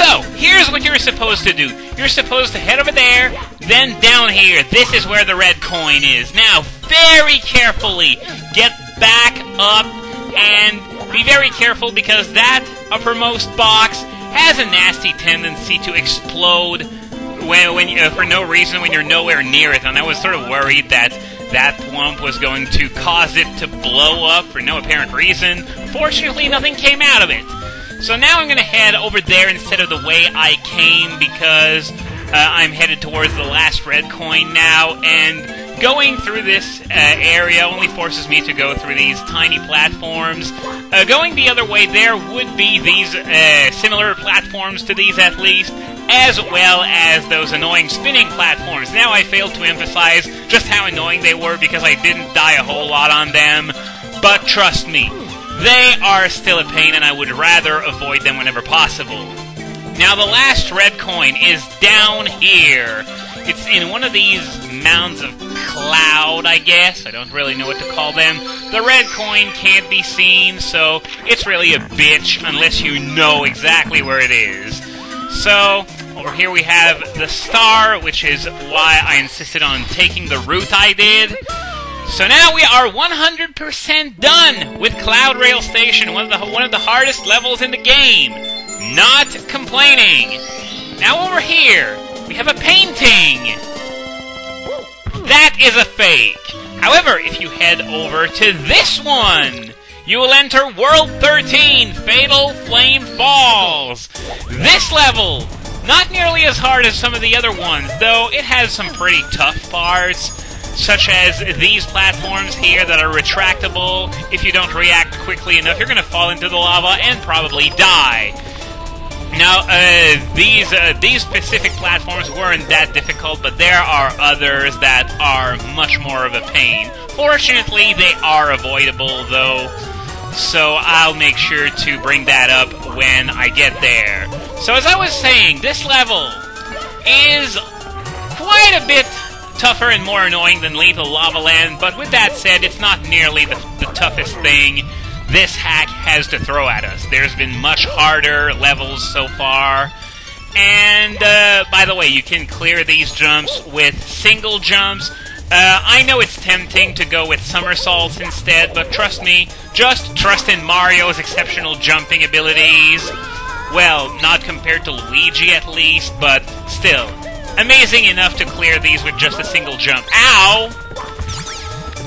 So, here's what you're supposed to do. You're supposed to head over there, then down here. This is where the red coin is. Now, very carefully, get back up and be very careful because that uppermost box has a nasty tendency to explode for no reason when you're nowhere near it. And I was sort of worried that that thwomp was going to cause it to blow up for no apparent reason. Fortunately, nothing came out of it. So now I'm going to head over there instead of the way I came because I'm headed towards the last red coin now, and going through this area only forces me to go through these tiny platforms. Going the other way, there would be these similar platforms to these at least, as well as those annoying spinning platforms. Now I failed to emphasize just how annoying they were because I didn't die a whole lot on them, but trust me, they are still a pain and I would rather avoid them whenever possible. Now the last red coin is down here. It's in one of these mounds of cloud, I guess. I don't really know what to call them. The red coin can't be seen, so it's really a bitch unless you know exactly where it is. So, over here we have the star, which is why I insisted on taking the route I did. So now we are 100% done with Cloud Rail Station, one of the hardest levels in the game. Not complaining. Now over here, we have a painting. That is a fake. However, if you head over to this one, you will enter World 13, Fatal Flame Falls. This level, not nearly as hard as some of the other ones, though it has some pretty tough parts, such as these platforms here that are retractable. If you don't react quickly enough, you're going to fall into the lava and probably die. Now, these specific platforms weren't that difficult, but there are others that are much more of a pain. Fortunately, they are avoidable, though, so I'll make sure to bring that up when I get there. So as I was saying, this level is quite a bit tougher and more annoying than Lethal Lava Land, but with that said, it's not nearly the toughest thing this hack has to throw at us. There's been much harder levels so far. And, by the way, you can clear these jumps with single jumps. I know it's tempting to go with somersaults instead, but trust me, just trust in Mario's exceptional jumping abilities. Well, not compared to Luigi at least, but still. Amazing enough to clear these with just a single jump. Ow!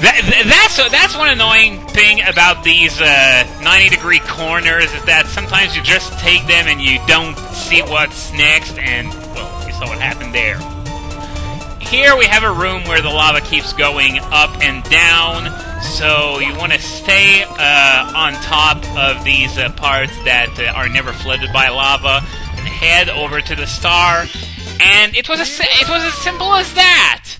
That's one annoying thing about these 90-degree corners, is that sometimes you just take them and you don't see what's next, and, well, you saw what happened there. Here we have a room where the lava keeps going up and down, so you want to stay on top of these parts that are never flooded by lava, and head over to the star, and it was as simple as that!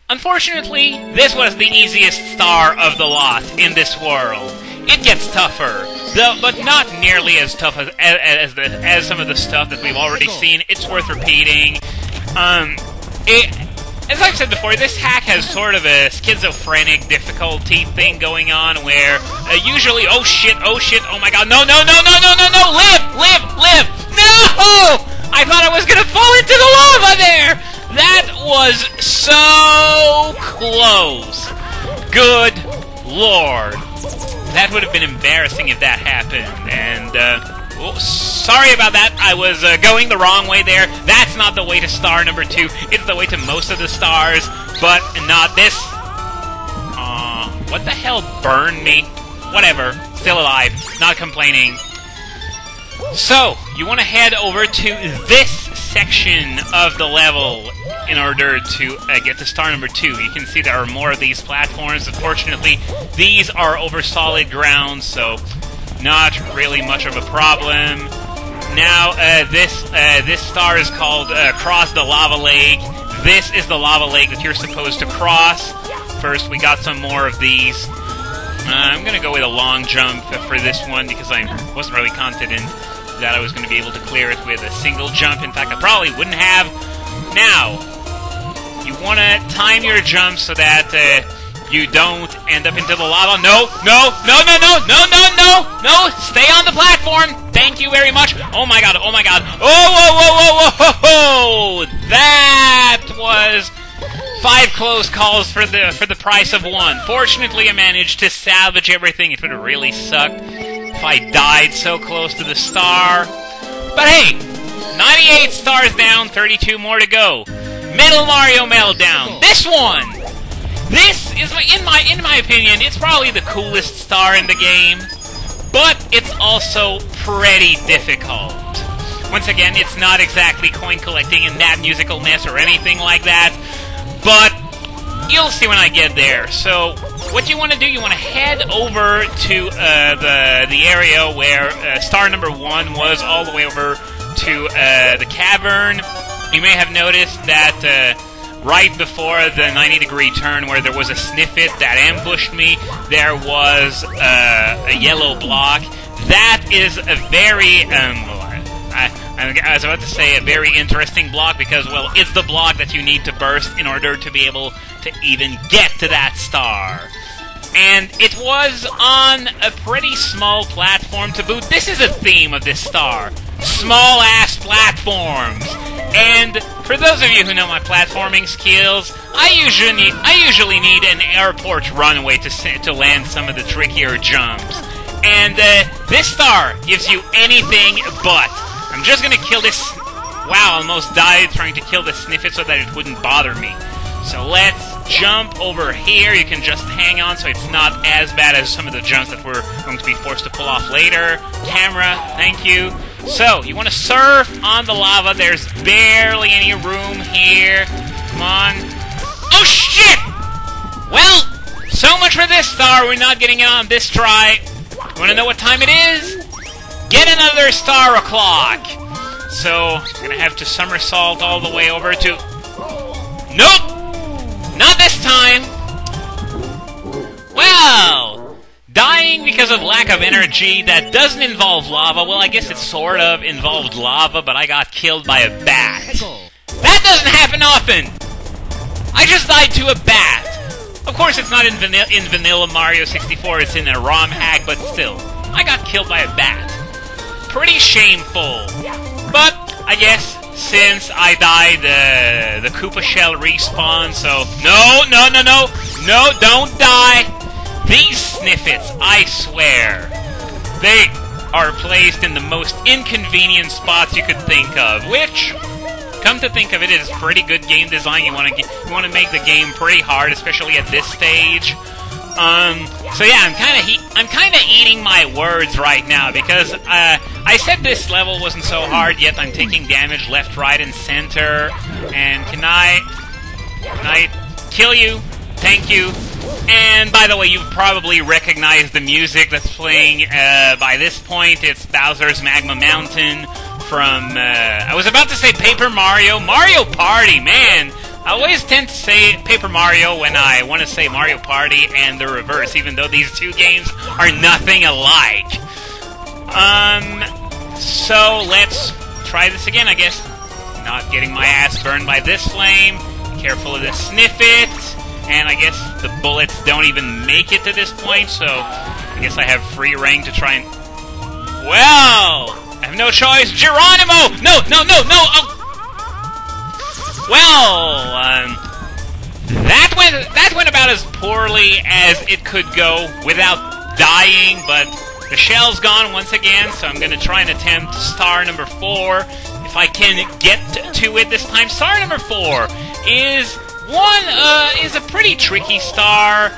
Unfortunately, this was the easiest star of the lot in this world. It gets tougher, though, but not nearly as tough as some of the stuff that we've already seen. It's worth repeating. As I've said before, this hack has sort of a schizophrenic difficulty thing going on, where usually, oh shit, oh my god, no, live! No! I thought I was gonna fall into the lava there! That was so close. Good lord. That would have been embarrassing if that happened. And, sorry about that. I was going the wrong way there. That's not the way to star number 2. It's the way to most of the stars, but not this. What the hell burned me? Whatever. Still alive. Not complaining. So, you want to head over to this section of the level in order to get to star number 2. You can see there are more of these platforms. Unfortunately, these are over solid ground, so not really much of a problem. Now, this star is called Cross the Lava Lake. This is the lava lake that you're supposed to cross. First, we got some more of these. I'm going to go with a long jump for this one because I wasn't really confident that I was going to be able to clear it with a single jump. In fact, I probably wouldn't have. Now, you want to time your jump so that you don't end up into the lava. No, no, no, no, no, no, no, no, no! Stay on the platform! Thank you very much! Oh my god, oh my god! Oh, whoa, whoa, whoa, whoa, whoa! That was 5 close calls for the price of 1. Fortunately, I managed to salvage everything. It would have really sucked if I died so close to the star. But hey, 98 stars down, 32 more to go. Metal Mario Meltdown. This one! This is, in my opinion, it's probably the coolest star in the game, but it's also pretty difficult. Once again, it's not exactly coin collecting and that musical mess or anything like that, but you'll see when I get there. So, what you want to do, you want to head over to the area where star number 1 was, all the way over to the cavern. You may have noticed that right before the 90-degree turn where there was a Sniffit that ambushed me, there was a yellow block. That is a very, I was about to say a very interesting block because, well, it's the block that you need to burst in order to be able to even get to that star. And it was on a pretty small platform to boot. This is a theme of this star. Small-ass platforms. And for those of you who know my platforming skills, I usually need an airport runway to land some of the trickier jumps. And this star gives you anything but. I'm just gonna kill this... Wow, I almost died trying to kill the Sniffit so that it wouldn't bother me. So let's jump over here. You can just hang on so it's not as bad as some of the jumps that we're going to be forced to pull off later. Camera, thank you. So, you want to surf on the lava. There's barely any room here. Come on. Oh, shit! Well, so much for this star. We're not getting it on this try. Want to know what time it is? Get another star o'clock. So, I'm going to have to somersault all the way over to... Nope! Not this time! Well, dying because of lack of energy, that doesn't involve lava. Well, I guess it sort of involved lava, but I got killed by a bat. That doesn't happen often! I just died to a bat. Of course, it's not in Vanilla Mario 64, it's in a ROM hack, but still. I got killed by a bat. Pretty shameful. But, I guess... Since I died, the Koopa Shell respawn, so... No, no, no, no! No, don't die! These Sniffits, I swear, they are placed in the most inconvenient spots you could think of, which, come to think of it, is pretty good game design. You want to make the game pretty hard, especially at this stage. So yeah, I'm kind of eating my words right now because I said this level wasn't so hard, yet I'm taking damage left, right, and center. And can I kill you? Thank you. And by the way, you've probably recognized the music that's playing by this point. It's Bowser's Magma Mountain from I was about to say Paper Mario Party, man. I always tend to say Paper Mario when I want to say Mario Party and the reverse, even though these two games are nothing alike. So let's try this again, I guess. Not getting my ass burned by this flame. Careful of the Sniffit. And I guess the bullets don't even make it to this point, so I guess I have free reign to try and... Well, I have no choice. Geronimo! No, no, no, no! Oh. Well, that went about as poorly as it could go without dying, but the shell's gone once again, so I'm going to try and attempt star number 4. If I can get to it this time. Star number 4 is a pretty tricky star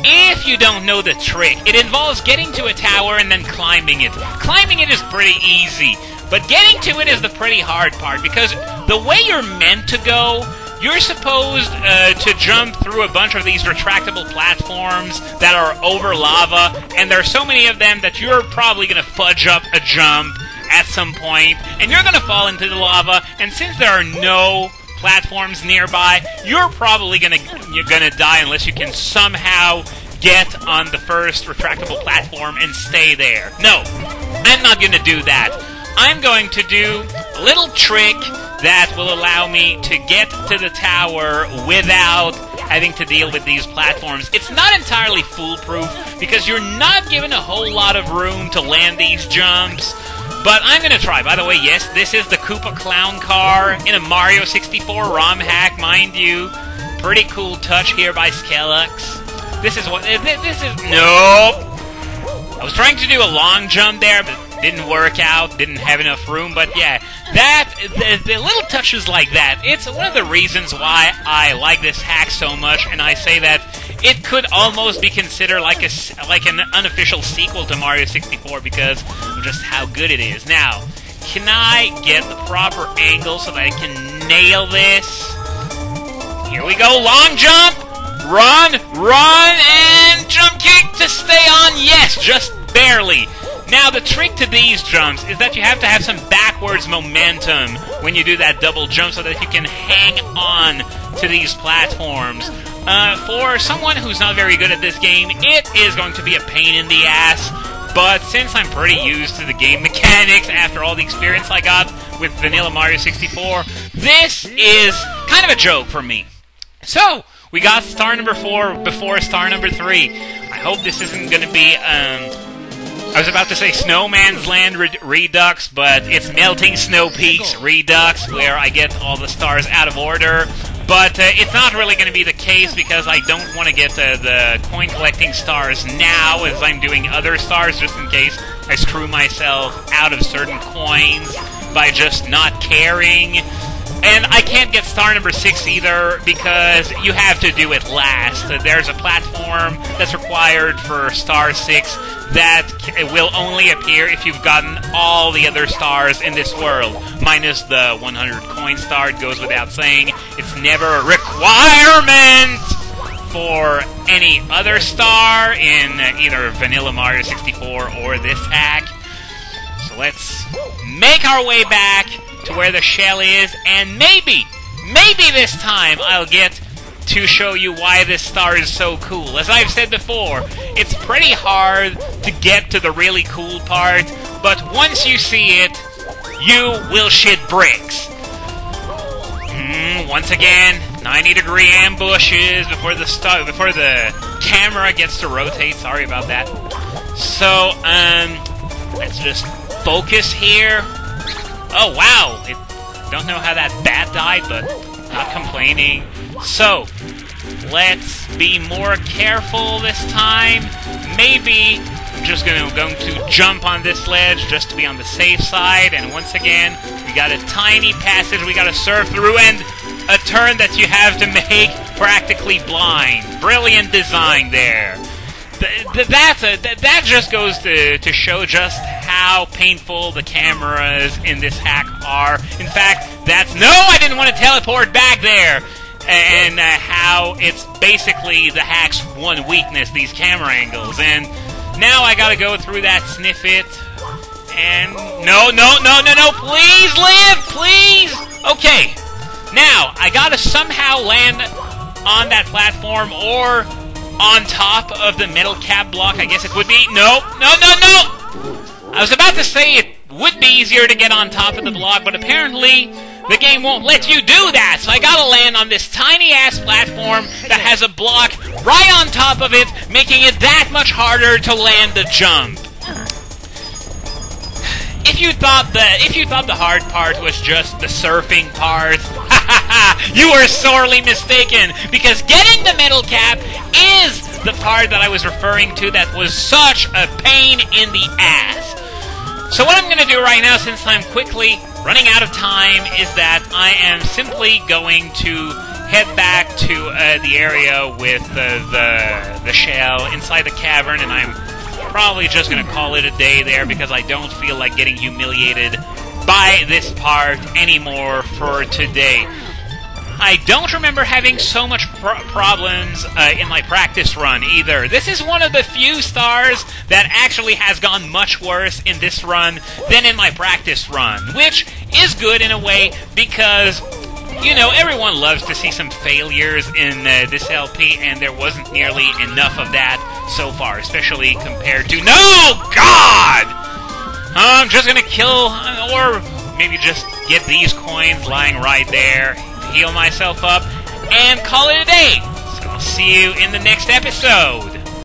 if you don't know the trick. It involves getting to a tower and then climbing it. Climbing it is pretty easy. But getting to it is the pretty hard part, because the way you're meant to go, you're supposed to jump through a bunch of these retractable platforms that are over lava, and there are so many of them that you're probably going to fudge up a jump at some point, and you're going to fall into the lava, and since there are no platforms nearby, you're probably gonna die unless you can somehow get on the first retractable platform and stay there. No, I'm not going to do that. I'm going to do a little trick that will allow me to get to the tower without having to deal with these platforms. It's not entirely foolproof, because you're not given a whole lot of room to land these jumps. But I'm gonna try. By the way, yes, this is the Koopa Clown car in a Mario 64 ROM hack, mind you. Pretty cool touch here by Skelux. This is what... This is... Nope! I was trying to do a long jump there, but didn't work out, didn't have enough room, but yeah, the little touches like that, it's one of the reasons why I like this hack so much, and I say that it could almost be considered like an unofficial sequel to Mario 64 because of just how good it is. Now, can I get the proper angle so that I can nail this? Here we go, long jump! Run, and jump kick to stay on. Yes, just barely. Now, the trick to these jumps is that you have to have some backwards momentum when you do that double jump so that you can hang on to these platforms. For someone who's not very good at this game, it is going to be a pain in the ass, but since I'm pretty used to the game mechanics after all the experience I got with Vanilla Mario 64, this is kind of a joke for me. So, we got star number 4 before star number 3. I hope this isn't going to be, I was about to say Snowman's Land Redux, but it's Melting Snow Peaks Redux, where I get all the stars out of order. But it's not really going to be the case, because I don't want to get the coin-collecting stars now, as I'm doing other stars, just in case I screw myself out of certain coins by just not caring. And I can't get star number 6 either, because you have to do it last. There's a platform that's required for star 6 that will only appear if you've gotten all the other stars in this world, minus the 100 coin star. It goes without saying. It's never a requirement for any other star in either Vanilla Mario 64 or this hack. So let's make our way back to where the shell is, and maybe this time I'll get to show you why this star is so cool. As I've said before, it's pretty hard to get to the really cool part, but once you see it, you will shit bricks. Once again, 90-degree ambushes before the camera gets to rotate. Sorry about that. So, let's just focus here. Oh, wow! Don't know how that bat died, but not complaining. So, let's be more careful this time. Maybe I'm just going to jump on this ledge just to be on the safe side. And once again, we got a tiny passage we got to surf through, and a turn that you have to make practically blind. Brilliant design there. That just goes to show just how painful the cameras in this hack are. In fact, I didn't want to teleport back there. And how it's basically the hack's one weakness, these camera angles. And now I gotta go through that sniff it. And no, please live, please! Okay, now I gotta somehow land on that platform or on top of the metal cap block, I guess it would be. No! I was about to say it would be easier to get on top of the block, but apparently the game won't let you do that, so I gotta land on this tiny-ass platform that has a block right on top of it, making it that much harder to land the jump. If you thought the hard part was just the surfing part, you were sorely mistaken, because getting the metal cap is the part that I was referring to that was such a pain in the ass. So what I'm going to do right now, since I'm quickly running out of time, is that I am simply going to head back to the area with the shell inside the cavern, and I'm probably just going to call it a day there because I don't feel like getting humiliated by this part anymore for today. I don't remember having so much problems in my practice run either. This is one of the few stars that actually has gone much worse in this run than in my practice run, which is good in a way because, you know, everyone loves to see some failures in this LP, and there wasn't nearly enough of that so far, especially compared to... No! God! I'm just gonna kill, or maybe just get these coins lying right there, heal myself up, and call it a day. see you in the next episode.